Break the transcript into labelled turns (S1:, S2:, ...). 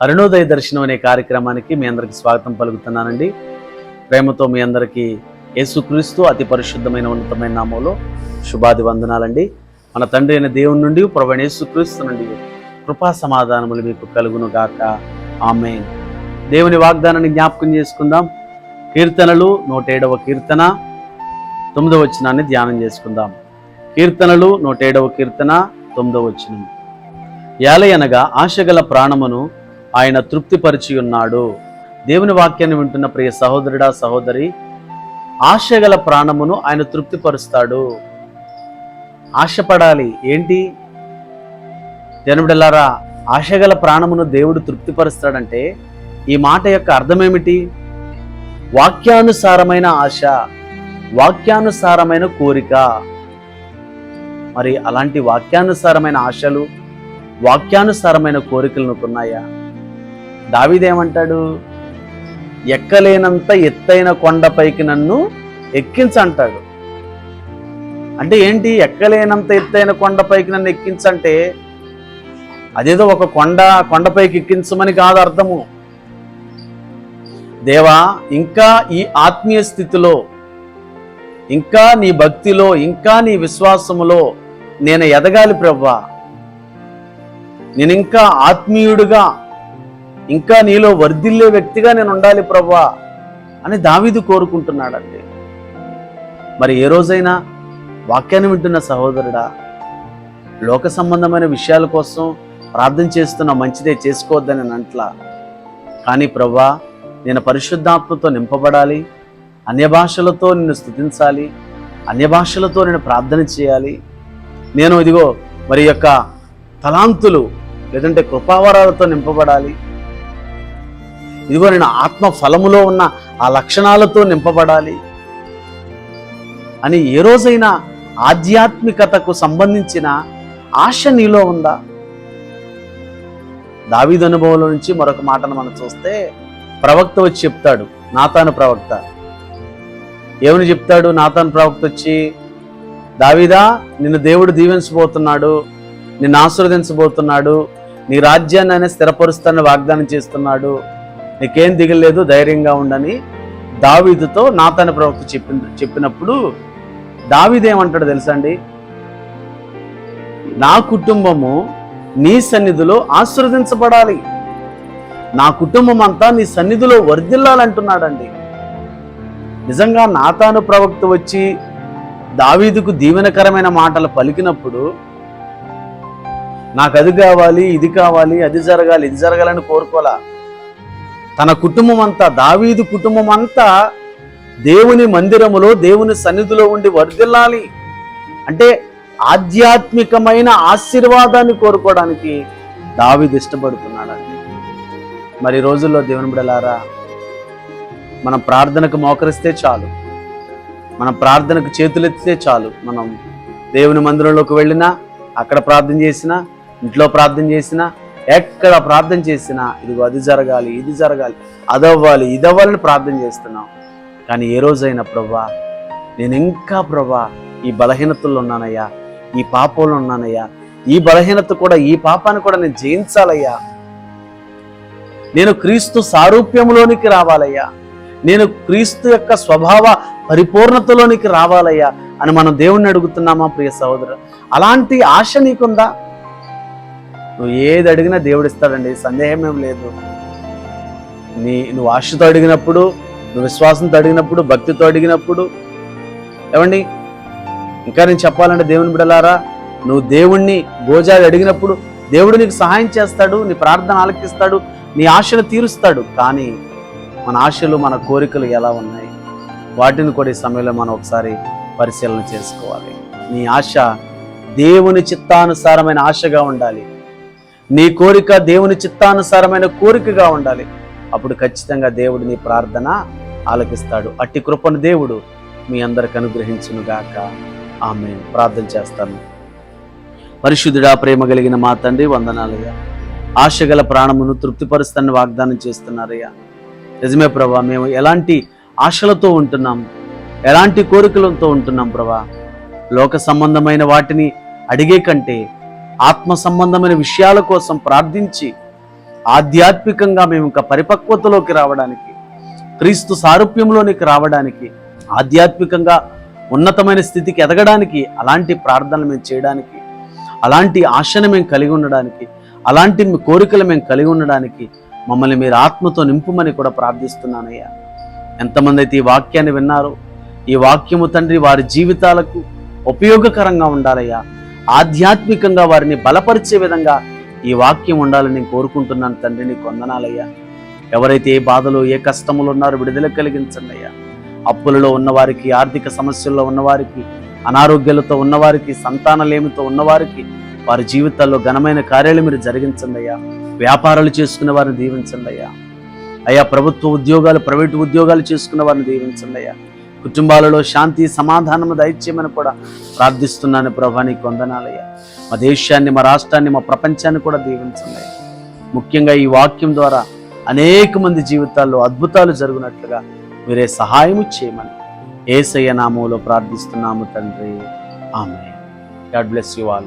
S1: అరుణోదయ దర్శనం అనే కార్యక్రమానికి మీ అందరికి స్వాగతం పలుకుతున్నానండి. ప్రేమతో మీ అందరికీ యేసుక్రీస్తు అతి పరిశుద్ధమైన ఉన్నతమైన నామంలో శుభాది వందనాలండి. మన తండ్రి అయిన దేవుని నుండి ప్రభువైన యేసుక్రీస్తు నుండి కృపా సమాధానములు మీకు కలుగును గాక. ఆమేన్. దేవుని వాగ్దానాన్ని జ్ఞాపకం చేసుకుందాం. కీర్తనలు 107వ కీర్తన 9వ వచనాన్ని ధ్యానం చేసుకుందాం. కీర్తనలు 107వ కీర్తన 9వ వచనం. యాలయనగా ఆశగల ప్రాణమును ఆయన తృప్తిపరిచి ఉన్నాడు. దేవుని వాక్యాన్ని వింటున్న ప్రియ సహోదరుడా సహోదరి, ఆశగల ప్రాణమును ఆయన తృప్తిపరుస్తాడు. ఆశపడాలి. ఏంటి దేవుడిలారా, ఆశగల ప్రాణమును దేవుడు తృప్తిపరుస్తాడంటే ఈ మాట యొక్క అర్థం ఏమిటి? వాక్యానుసారమైన ఆశ, వాక్యానుసారమైన కోరిక. మరి అలాంటి వాక్యానుసారమైన ఆశలు, వాక్యానుసారమైన కోరికలు ఉన్నాయా? దావీదేమంటాడు? ఎక్కలేనంత ఎత్తైన కొండపైకి నన్ను ఎక్కించంటాడు. అంటే ఏంటి? ఎక్కలేనంత ఎత్తైన కొండపైకి నన్ను ఎక్కించంటే అదేదో ఒక కొండపైకి ఎక్కించమని కాదు అర్థము. దేవా, ఇంకా ఈ ఆత్మీయ స్థితిలో, ఇంకా నీ భక్తిలో, ఇంకా నీ విశ్వాసములో నేను ఎదగాలి ప్రభువా. నేను ఇంకా ఆత్మీయుడుగా, ఇంకా నీలో వర్ధిల్లే వ్యక్తిగా నేను ఉండాలి ప్రభువా అని దావీదు కోరుకుంటున్నాడండి. మరి ఏ రోజైనా వాక్యాన్ని వింటున్న సహోదరుడా, లోక సంబంధమైన విషయాల కోసం ప్రార్థన చేస్తున్న మంచిదే, చేసుకోవద్దని అంట్లా. కానీ ప్రభువా, నేను పరిశుద్ధాత్మతో నింపబడాలి, అన్య భాషలతో నిన్ను స్తుతించాలి, అన్య భాషలతో నేను ప్రార్థన చేయాలి. నేను ఇదిగో మరి యొక్క తలాంతులు లేదంటే కృపావరాలతో నింపబడాలి. ఇదిగో నేను ఆత్మ ఫలములో ఉన్న ఆ లక్షణాలతో నింపబడాలి అని ఏ రోజైనా ఆధ్యాత్మికతకు సంబంధించిన ఆశ నీలో ఉందా? దావీదు అనుభవంలో నుంచి మరొక మాటను మనం చూస్తే, ప్రవక్త వచ్చి చెప్తాడు, నాతాను ప్రవక్త ఏమని చెప్తాడు? నాతాను ప్రవక్త వచ్చి, దావీదా, నిన్ను దేవుడు దీవించబోతున్నాడు, నిన్ను ఆశీర్వదించబోతున్నాడు, నీ రాజ్యాన్ని ఆయన స్థిరపరుస్తానని వాగ్దానం చేస్తున్నాడు, నీకేం దిగలేదు, ధైర్యంగా ఉండని దావీదుతో నాతాను ప్రవక్త చెప్పినప్పుడు దావీదేమంటాడు తెలుసా అండి? నా కుటుంబము నీ సన్నిధిలో ఆశీర్వదించబడాలి, నా కుటుంబం అంతా నీ సన్నిధిలో వర్ధిల్లాలంటున్నాడండి. నిజంగా నాతాను ప్రవక్త వచ్చి దావీదుకు దీవెనకరమైన మాటలు పలికినప్పుడు నాకు అది కావాలి, ఇది కావాలి, అది జరగాలి, ఇది జరగాలని కోరుకోలా. తన కుటుంబం అంతా, దావీదు కుటుంబం అంతా దేవుని మందిరములో, దేవుని సన్నిధిలో ఉండి వర్ధిల్లాలి అంటే ఆధ్యాత్మికమైన ఆశీర్వాదాన్ని కోరుకోవడానికి దావీదు ఇష్టపడుతున్నాడండి. మరి రోజుల్లో దేవుని బిడ్డలారా, మనం ప్రార్థనకు మోకరిస్తే చాలు, మనం ప్రార్థనకు చేతులెత్తితే చాలు, మనం దేవుని మందిరంలోకి వెళ్ళినా, అక్కడ ప్రార్థన చేసినా, ఇంట్లో ప్రార్థన చేసినా, ఎక్కడ ప్రార్థన చేసినా ఇదిగో అది జరగాలి, ఇది జరగాలి, అదవ్వాలి, ఇదవ్వాలని ప్రార్థన చేస్తున్నాం. కానీ ఏ రోజైనా ప్రభువా, నేను ఇంకా ప్రభువా ఈ బలహీనతల్లో ఉన్నానయ్యా, ఈ పాపంలో ఉన్నానయ్యా, ఈ బలహీనత కూడా, ఈ పాపాన్ని కూడా నేను జయించాలయ్యా, నేను క్రీస్తు సారూప్యంలోనికి రావాలయ్యా, నేను క్రీస్తు యొక్క స్వభావ పరిపూర్ణతలోనికి రావాలయ్యా అని మనం దేవుణ్ణి అడుగుతున్నామా ప్రియ సహోదరు? అలాంటి ఆశ నీకుందా? నువ్వు ఏది అడిగినా దేవుడు ఇస్తాడండి, సందేహం ఏం లేదు. నువ్వు ఆశతో అడిగినప్పుడు, నువ్వు విశ్వాసంతో అడిగినప్పుడు, భక్తితో అడిగినప్పుడు, ఏమండి ఇంకా నేను చెప్పాలంటే దేవుని బిడ్డలారా, నువ్వు దేవుణ్ణి గోజాడి అడిగినప్పుడు దేవుడు నీకు సహాయం చేస్తాడు, నీ ప్రార్థన ఆలకిస్తాడు, నీ ఆశను తీరుస్తాడు. కానీ మన ఆశలు, మన కోరికలు ఎలా ఉన్నాయి, వాటిని కూడా ఈ సమయంలో మనం ఒకసారి పరిశీలన చేసుకోవాలి. నీ ఆశ దేవుని చిత్తానుసారమైన ఆశగా ఉండాలి, నీ కోరిక దేవుని చిత్తానుసారమైన కోరికగా ఉండాలి. అప్పుడు ఖచ్చితంగా దేవుడు నీ ప్రార్థన ఆలకిస్తాడు. అట్టి కృపను దేవుడు మీ అందరికి అనుగ్రహించునుగాక. ఆమేన్. ప్రార్థన చేస్తాను. పరిశుద్ధుడా, ప్రేమ కలిగిన మా తండ్రి, వందనాలయ్యా. ఆశగల ప్రాణమును తృప్తిపరుస్తానని వాగ్దానం చేస్తున్నారయ్యా. నిజమే ప్రభా, మేము ఎలాంటి ఆశలతో ఉంటున్నాం, ఎలాంటి కోరికలతో ఉంటున్నాం ప్రభా. లోక సంబంధమైన వాటిని అడిగే కంటే ఆత్మ సంబంధమైన విషయాల కోసం ప్రార్థించి ఆధ్యాత్మికంగా మేము ఇంకా పరిపక్వతలోకి రావడానికి, క్రీస్తు సారూప్యంలోనికి రావడానికి, ఆధ్యాత్మికంగా ఉన్నతమైన స్థితికి ఎదగడానికి, అలాంటి ప్రార్థనలు మేము చేయడానికి, అలాంటి ఆశను మేము కలిగి ఉండడానికి, అలాంటి కోరికలు మేము కలిగి ఉండడానికి మమ్మల్ని మీరు ఆత్మతో నింపుమని కూడా ప్రార్థిస్తున్నానయ్యా. ఎంతమంది అయితే ఈ వాక్యాన్ని విన్నారో, ఈ వాక్యము తండ్రి వారి జీవితాలకు ఉపయోగకరంగా ఉండాలయ్యా. ఆధ్యాత్మికంగా వారిని బలపరిచే విధంగా ఈ వాక్యం ఉండాలని నేను కోరుకుంటున్నాను తండ్రి. నీకు వందనాలయ్యా. ఎవరైతే ఏ బాధలు ఏ కష్టములు ఉన్నారో విడుదల కలిగించండి అయ్యా. అప్పులలో ఉన్నవారికి, ఆర్థిక సమస్యల్లో ఉన్నవారికి, అనారోగ్యాలతో ఉన్నవారికి, సంతానలేమితో ఉన్నవారికి వారి జీవితాల్లో ఘనమైన కార్యాలు మీరు జరిగించండి అయ్యా. వ్యాపారాలు చేసుకునే వారిని దీవించండి అయ్యా. అయ్యా, ప్రభుత్వ ఉద్యోగాలు, ప్రైవేటు ఉద్యోగాలు చేసుకున్న వారిని దీవించండి అయ్యా. కుటుంబాలలో శాంతి సమాధానము దయచేయమని కూడా ప్రార్థిస్తున్నాను ప్రభా. నీకు వందనాలయ్యా. మా దేశాన్ని, మా రాష్ట్రాన్ని, మా ప్రపంచాన్ని కూడా దీవించండి అయ్యా. ముఖ్యంగా ఈ వాక్యం ద్వారా అనేక మంది జీవితాల్లో అద్భుతాలు జరుగునట్లుగా మీరే సహాయము చేయమని యేసయ్య నామములో ప్రార్థిస్తున్నాము తండ్రి. ఆమేన్. God bless you all.